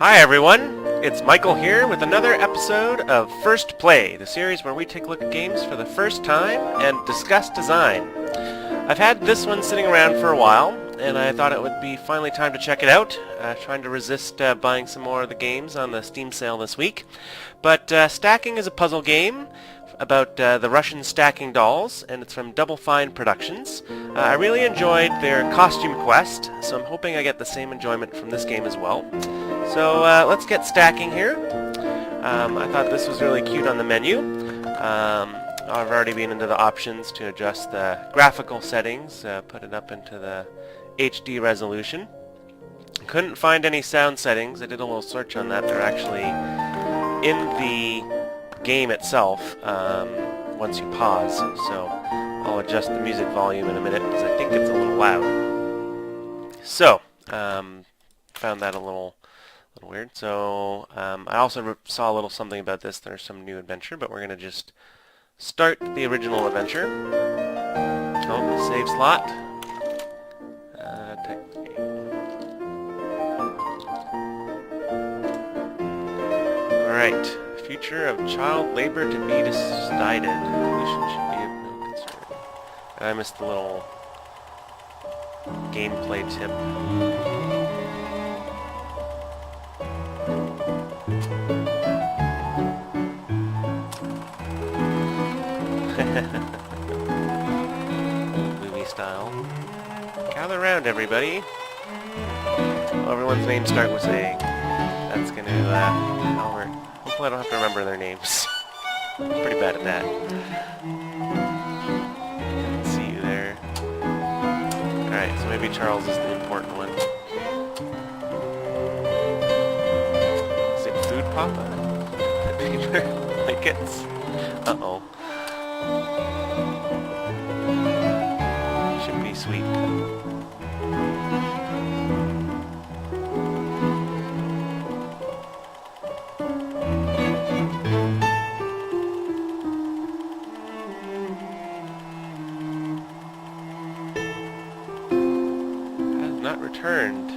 Hi everyone, it's Michael here with another episode of First Play, the series where we take a look at games for the first time and discuss design. I've had this one sitting around for a while, and I thought it would be finally time to check it out. Trying to resist buying some more of the games on the Steam sale this week. But Stacking is a puzzle game about the Russian stacking dolls, and it's from Double Fine Productions. I really enjoyed their costume quest, so I'm hoping I get the same enjoyment from this game as well. So let's get stacking here. I thought this was really cute on the menu. I've already been into the options to adjust the graphical settings, put it up into the HD resolution. Couldn't find any sound settings. I did a little search on that. They're actually in the game itself once you pause, so I'll adjust the music volume in a minute because I think it's a little loud. So, found that a little weird. So I also saw a little something about this. There's some new adventure, but we're going to just start the original adventure. Oh, save slot. Alright. Future of child labor to be decided. Pollution should be of no concern. And I missed the little gameplay tip. Movie style. Gather around, everybody. Well, everyone's names start with A. That's gonna, hopefully I don't have to remember their names. I'm pretty bad at that. Didn't see you there. Alright, so maybe Charles is the important one. Is it Food Papa? Paper blankets? Uh-oh. Should be sweet. Has not returned.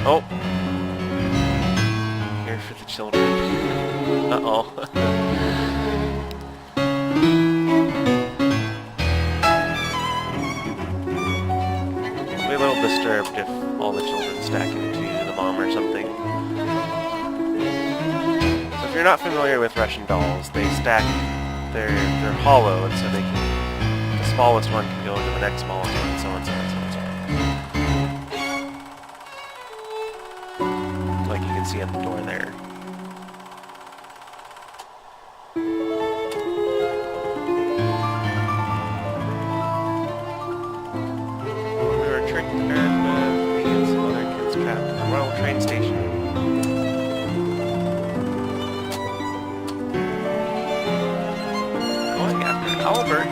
Oh. Here for the children. Uh-oh. I'll be a little disturbed if all the children stack into the mom or something. So if you're not familiar with Russian dolls, they stack, they're hollow, and so they can, the smallest one can go into the next smallest one, and so on, so on, so on, so on. Like you can see at the door there. We were tricked and me and some other kids trapped in the Royal Train Station. Going after Albert.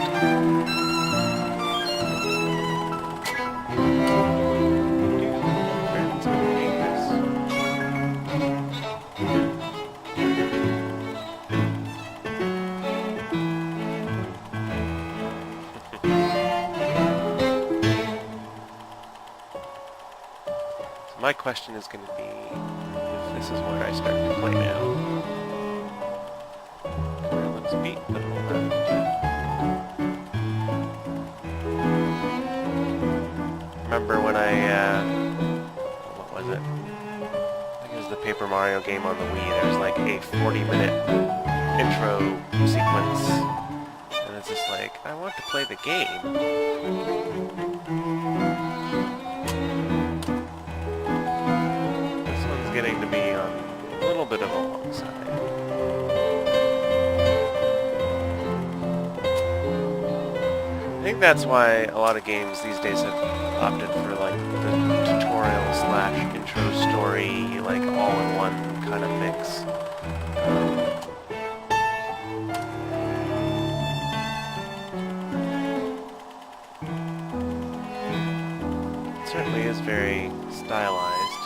My question is going to be if this is where I start to play now. Let's beat the Remember when what was it? I think it was the Paper Mario game on the Wii. There was like a 40-minute intro sequence. And it's just like, I want to play the game. Getting to be on a little bit of a long side. I think that's why a lot of games these days have opted for like the tutorial / intro story, like all-in-one kind of mix. It certainly is very stylized.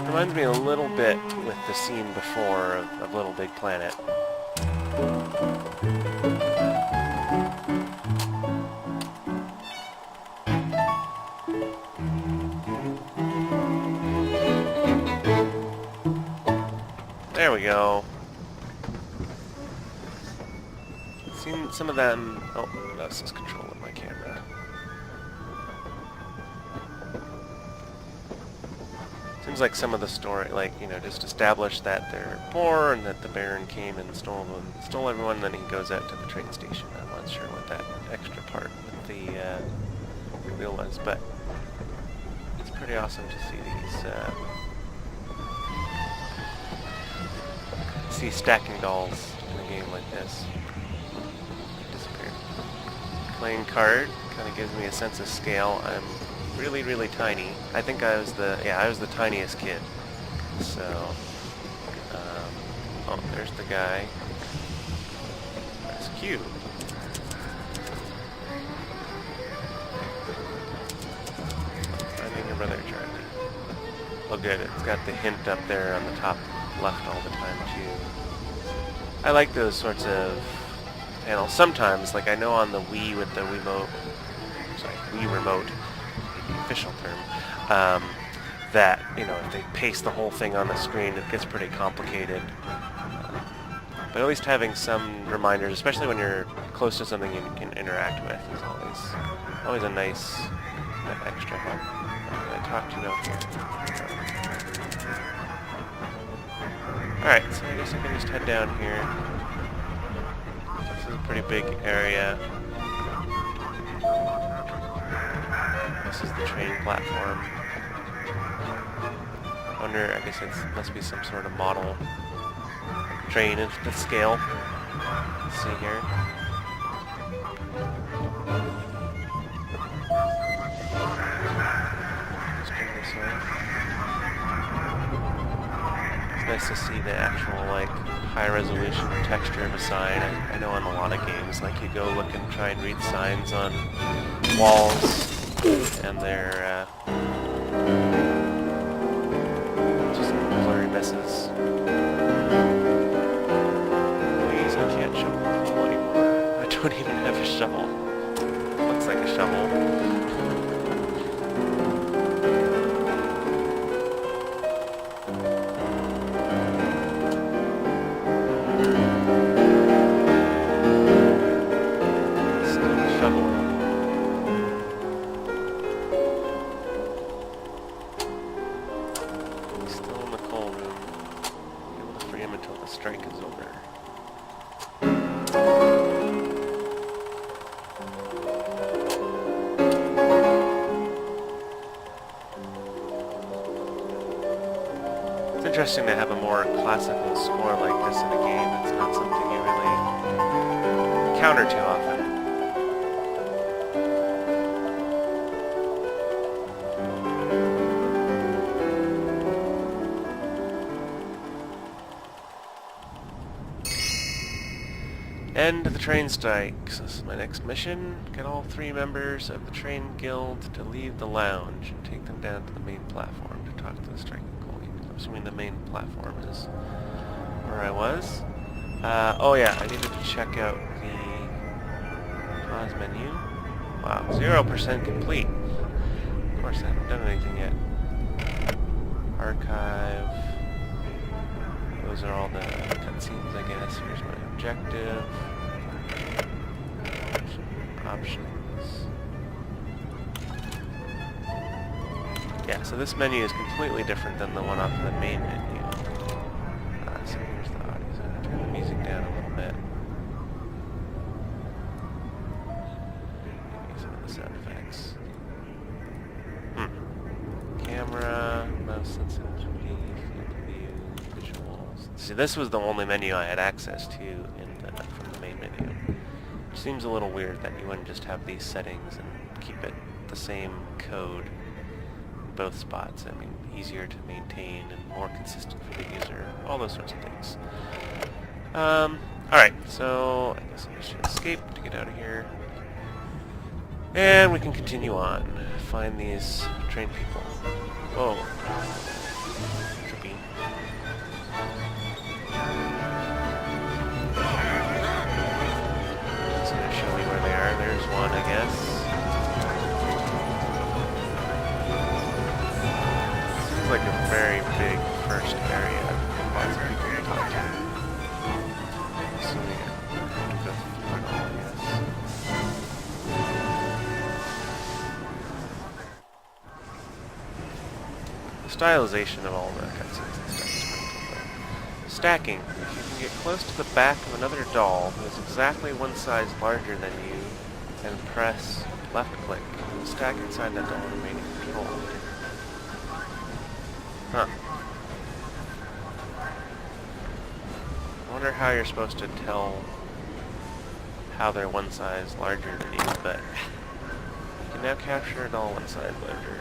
Reminds me a little bit with the scene before of Little Big Planet. There we go. Seen some of them. Oh, that's just controlling my camera. Seems like some of the story, like, you know, just established that they're poor and that the Baron came and stole everyone, and then he goes out to the train station. I'm not sure what that extra part with the wheel was, but it's pretty awesome to see these stacking dolls in a game like this. Disappeared. Playing card kind of gives me a sense of scale. I'm really, really tiny. I think I was the tiniest kid. So, oh, there's the guy. That's cute. Finding your brother, Charlie. Oh, good. It's got the hint up there on the top left all the time too. I like those sorts of panels. Sometimes, like I know on the Wii with the Wii Remote, the official term, that, you know, if they paste the whole thing on the screen, it gets pretty complicated. But at least having some reminders, especially when you're close to something you can interact with, is always a nice extra help. I talked to out here. Alright, so I guess I can just head down here. This is a pretty big area. This is the train platform. I wonder, I guess it must be some sort of model train at the scale. Let's see here. Let's turn this way. It's nice to see the actual, like, high-resolution texture of a sign. I know in a lot of games, like, you go look and try and read signs on walls, and they're just blurry messes. Please, I can't shovel anymore. I don't even have a shovel. Looks like a shovel. Interesting to have a more classical score like this in a game. It's not something you really encounter too often. End the train strike. So this is my next mission. Get all 3 members of the train guild to leave the lounge and take them down to the main platform to talk to the striking queen. I'm assuming the main platform is where I was. Oh yeah, I needed to check out the pause menu. Wow, 0% complete. Of course, I haven't done anything yet. Archive. Those are all the cutscenes, I guess. Here's my objective. Options. Yeah, so this menu is completely different than the one off the main menu. So here's the audio. So I'm going to turn the music down a little bit. Maybe some of the sound effects. Camera, mouse sensitivity, field of view, visuals. See, this was the only menu I had access to from the main menu. Which seems a little weird that you wouldn't just have these settings and keep it the same code. Both spots. I mean, easier to maintain and more consistent for the user. All those sorts of things. Alright, so I guess I should escape to get out of here. And we can continue on. Find these train people. Oh. Trippy. stylization of all the cutscenes and stuff is pretty cool. Stacking. If you can get close to the back of another doll who is exactly one size larger than you, and press left click, you will stack inside that doll remaining controlled. Huh. I wonder how you're supposed to tell how they're one size larger than you, but you can now capture a doll one size larger.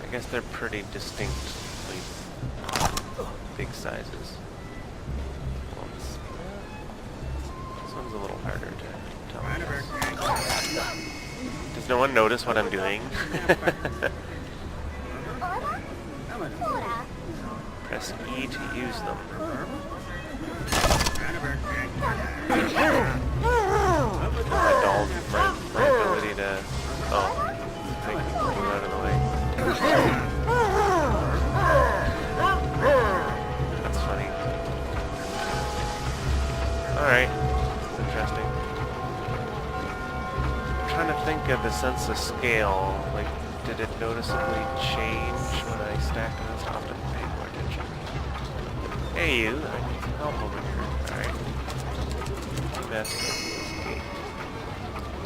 I guess they're pretty distinctly big sizes. This one's a little harder to tell. Does no one notice what I'm doing? Press E to use them. My doll, my ability to... Oh, thank you. Move out of the way. That's funny. Alright. That's interesting. I'm trying to think of the sense of scale. Like, did it noticeably change when I stacked them? I have to pay more attention. Hey you, I need some help over here. Alright.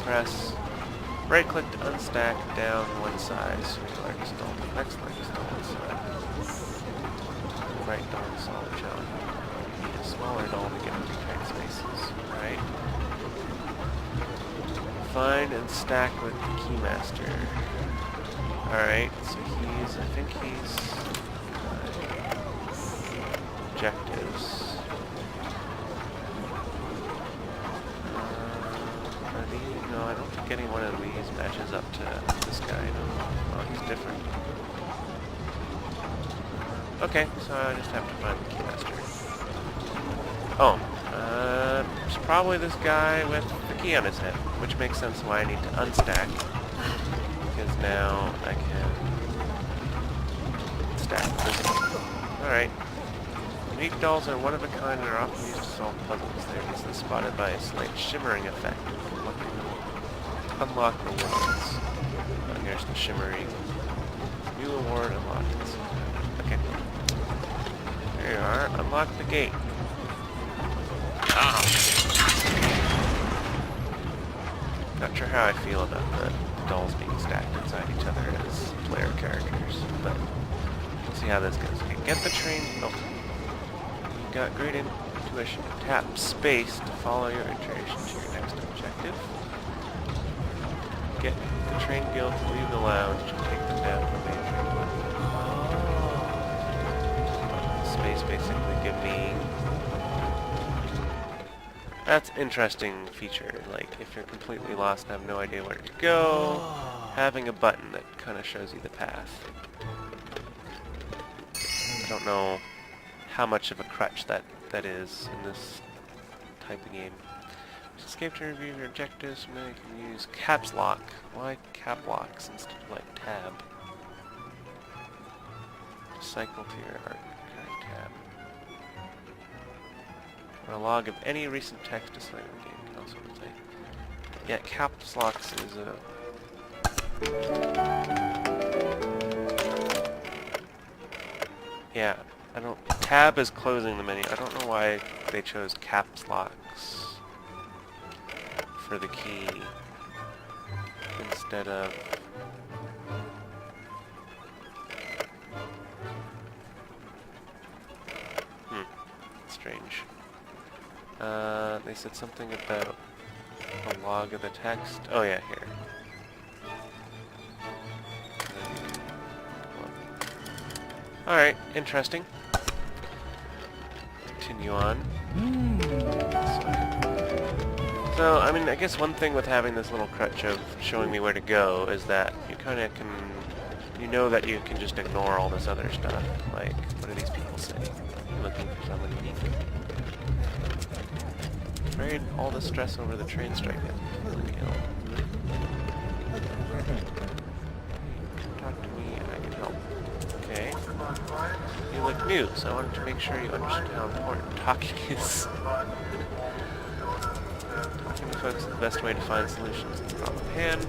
Press right click to unstack down one side. So the largest doll, the next largest doll inside. Right doll, solid challenge. Need a smaller doll to get into tight spaces. Right. Find and stack with the Keymaster. Alright, so he's, I think he's objectives. Are these, no, I don't think any one of these matches up to this guy. No. Oh, he's different. Okay, so I just have to find the Keymaster. Oh, it's probably this guy with the key on his head, which makes sense why I need to unstack. Because now I can stack this one. Alright. Unique dolls are one of a kind and are often used to solve puzzles. They are easily spotted by a slight shimmering effect. Unlock rewards. Oh, here's the shimmering. New award unlocked. Okay. There you are. Unlock the gate. Not sure how I feel about the dolls being stacked inside each other as player characters, but we'll see how this goes. Okay, get the train. Oh, you got great intuition. Tap space to follow your iteration to your next objective. Get the train guild to leave the lounge and take them down to the main train platform. Space basically give me... That's an interesting feature, like if you're completely lost and have no idea where to go, having a button that kind of shows you the path. I don't know how much of a crutch that is in this type of game. Just escape to review your objectives, and then you can use caps lock. Why cap locks instead of like tab? Cycle to your archive tab. Or a log of any recent text displayed in the game can also play. Yeah, caps locks is a... Yeah, I don't... Tab is closing the menu. I don't know why they chose caps locks for the key instead of... Strange. They said something about a log of the text. Oh yeah, here. Alright, interesting. Continue on. So, I mean, I guess one thing with having this little crutch of showing me where to go is that you kind of can... You know that you can just ignore all this other stuff. Like, what do these people say? You're looking for someone unique. Afraid all the stress over the train strike has me feeling ill. Talk to me and I can help. Okay. You look new, so I wanted to make sure you understood how important talking is. Talking to folks is the best way to find solutions to the problem at hand.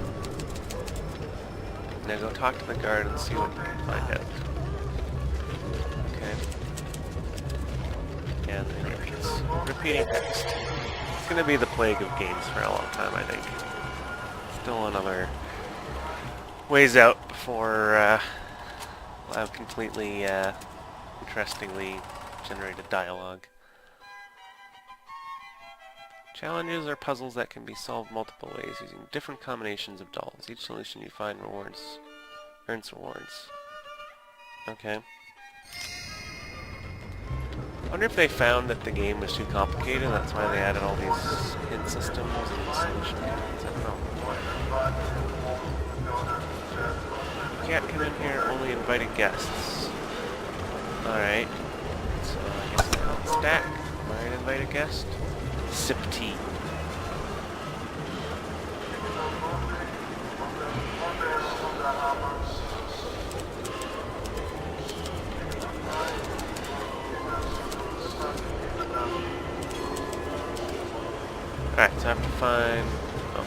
Now go talk to the guard and see what you can find out. Okay. And then it repeats. Repeating text. It's gonna be the plague of games for a long time, I think. Still another ways out before we'll have completely interestingly generated dialogue. Challenges are puzzles that can be solved multiple ways using different combinations of dolls. Each solution you find earns rewards. Okay. I wonder if they found that the game was too complicated, and that's why they added all these hint systems and solution games. I don't know. You can't come in here, only invited guests. Alright. So I guess I don't stack. Am I an invited guest? Sip tea. Alright, so I have to find... Oh.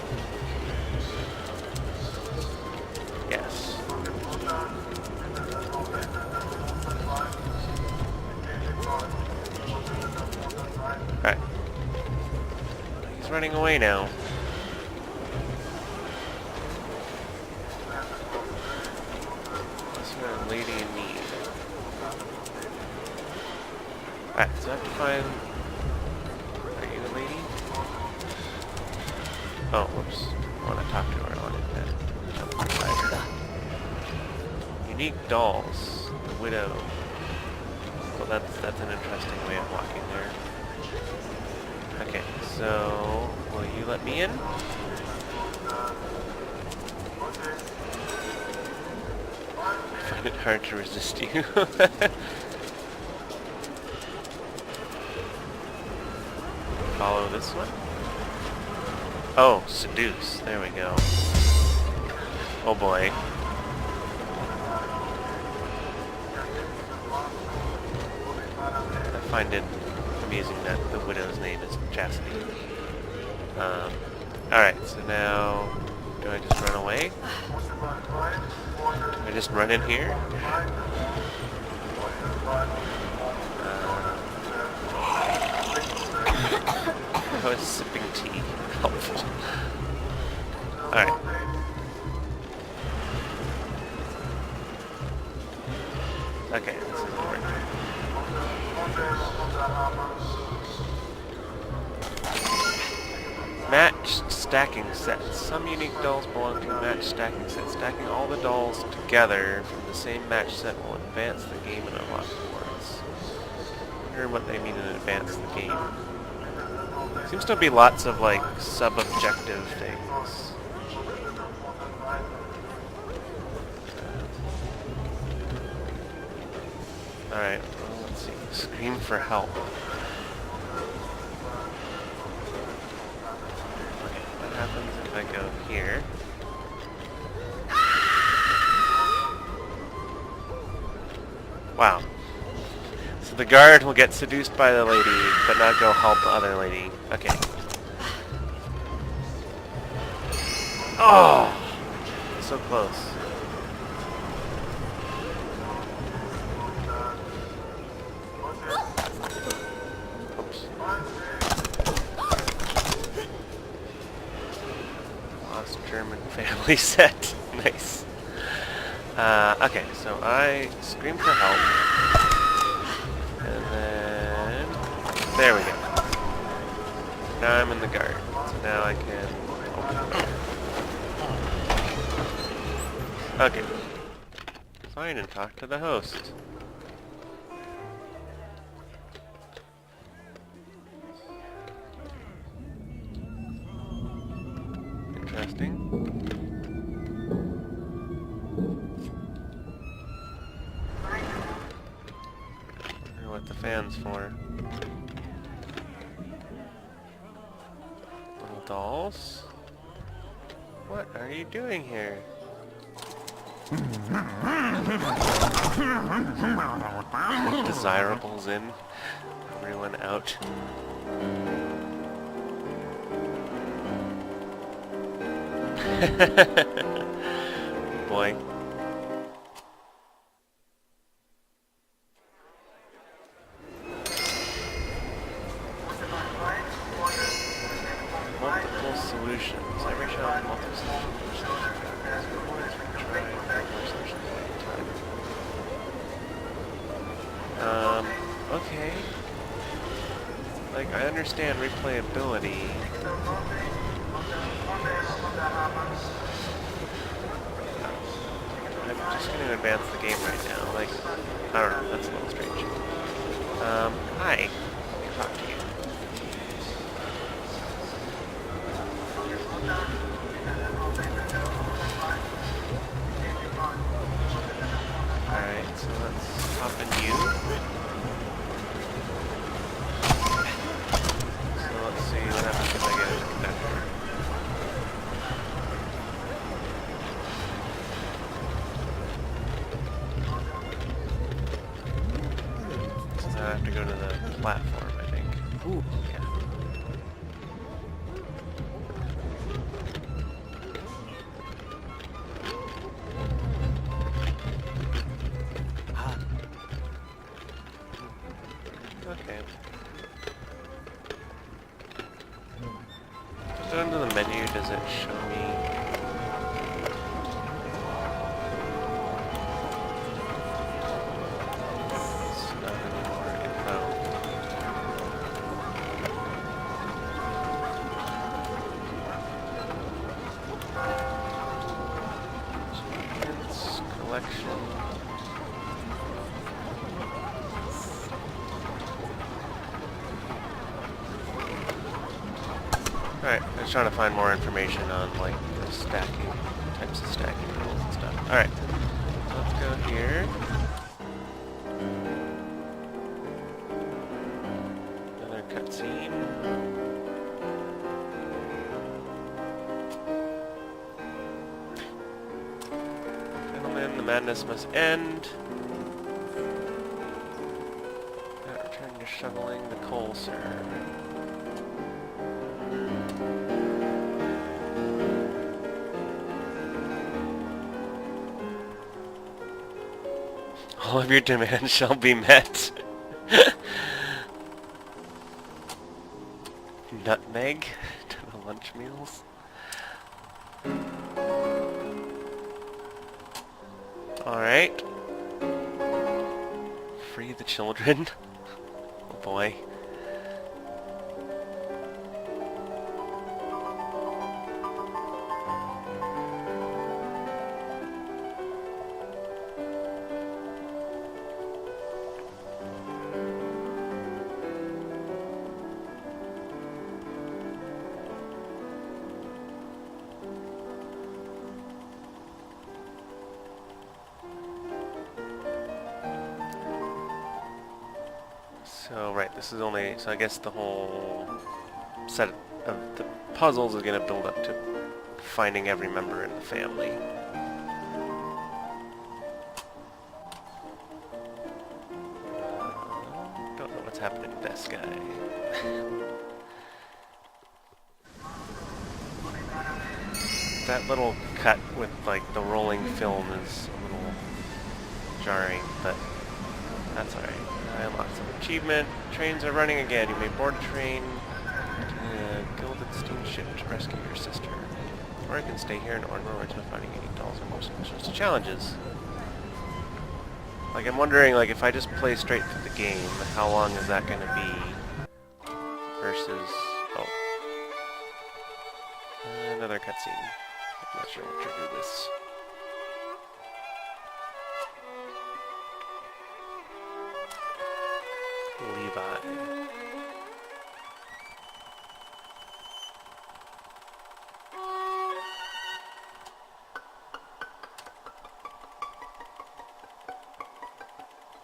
Yes. Alright. He's running away now. This is a lady in need. Alright, so I have to find... Are you the lady? Oh, whoops. I want to talk to her on it then. Jump inside her. Unique dolls. The widow. Well, that's an interesting way of walking there. Okay, so will you let me in? I find it hard to resist you. Follow this one? Oh, seduce. There we go. Oh boy. I find it amusing that the widow's name is Chastity. Alright, so now... Do I just run away? Do I just run in here? I was sipping tea. Helpful. Alright. Okay, this isn't working. Matched stacking sets. Some unique dolls belong to matched stacking sets. Stacking all the dolls together from the same match set will advance the game and unlock rewards. I wonder what they mean in advance the game. Seems to be lots of, like, sub-objective things. Alright, well, let's see. Scream for help. Okay, what happens if I go here? Wow. So the guard will get seduced by the lady, but not go help the other lady. Okay. Oh! So close. Oops. Lost German family set. Nice. Okay, so I scream for help. And then... There we go. Now I'm in the guard. So now I can... Okay. Fine, and talk to the host. Interesting. Wonder what the fan's for. Little dolls? What are you doing here? Desirables in, everyone out. boy. Multiple solutions. Every shot multiple solutions. Try more solutions at a time. Okay. Like, I understand replayability. I'm just going to advance the game right now. Like, I don't know, that's a little strange. Hi. Let me talk to you. Alright, so let's hop in you. So let's see what happens if I get a conductor. So now I have to go to the platform, I think. Ooh, yeah. Okay. Go into the menu, does it show me? It's not any more info. It's collection. Alright, I was trying to find more information on, like, the stacking, types of stacking rules and stuff. Alright, so let's go here. Another cutscene. Gentlemen, the madness must end. Return to shoveling the coal, sir. All of your demands shall be met. Nutmeg to the lunch meals. Alright. Free the children. Oh boy. So, right, this is only, so I guess the whole set of the puzzles is going to build up to finding every member in the family. Don't know what's happening with this guy. That little cut with, like, the rolling film is a little jarring, but that's alright. I unlocked some achievement. Trains are running again. You may board a train to a gilded steamship to rescue your sister. Or you can stay here in Ornor until finding $8 or more special challenges. Like, I'm wondering, like, if I just play straight through the game, how long is that going to be? Versus... oh. Another cutscene. I'm not sure what triggered this. Levi.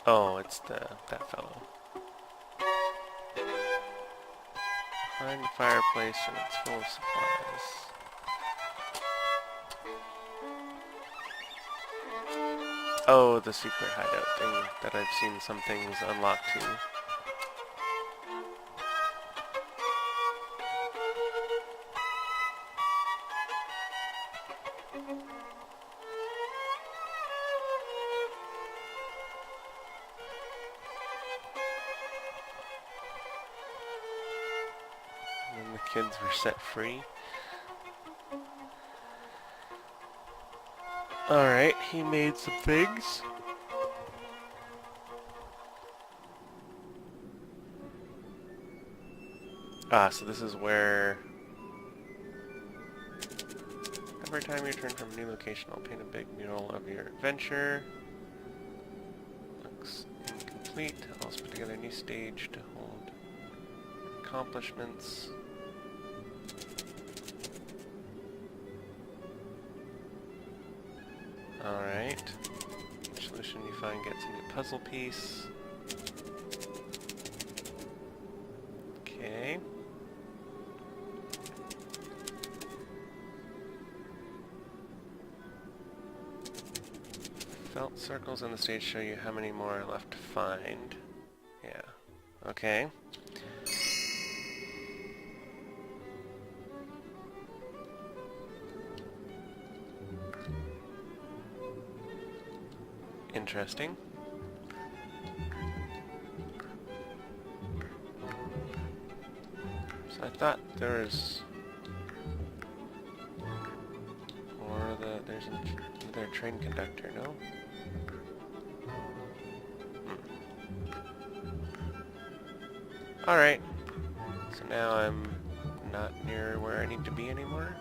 Oh, it's that fellow. Find the fireplace and it's full of supplies. Oh, the secret hideout thing that I've seen some things unlocked to. kids were set free. Alright, he made some things. Ah, so this is where... Every time you return from a new location, I'll paint a big mural of your adventure. Looks incomplete. I'll also put together a new stage to hold accomplishments. Alright. Each solution you find gets a new puzzle piece. Okay. Felt circles on the stage show you how many more are left to find. Yeah. Okay. Interesting. So I thought there was there's another train conductor, no? Alright. So now I'm not near where I need to be anymore?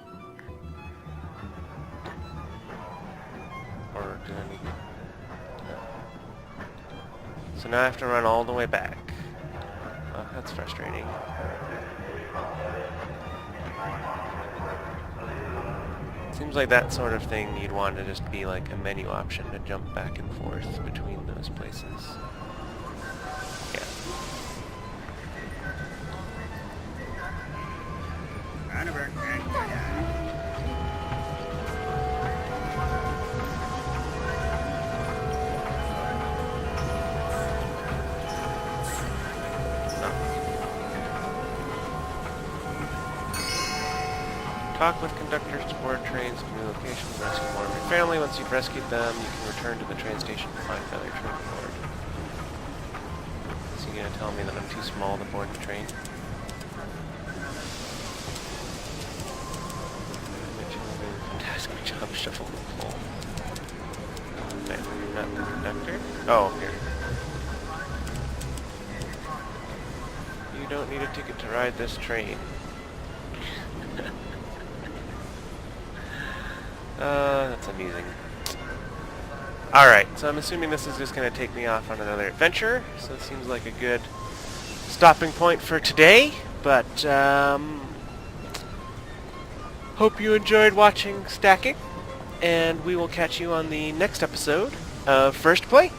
Or do I need... So now I have to run all the way back. Oh, that's frustrating. Seems like that sort of thing you'd want to just be like a menu option to jump back and forth between those places. Yeah. Talk with conductors to board trains to new locations, rescue more of your family. Once you've rescued them, you can return to the train station to find another train to board. Is he going to tell me that I'm too small to board the train? Fantastic job shuffling the coal. Not the conductor? Oh, here. You don't need a ticket to ride this train. That's amusing. Alright, so I'm assuming this is just going to take me off on another adventure, so it seems like a good stopping point for today, but, hope you enjoyed watching Stacking, and we will catch you on the next episode of First Play.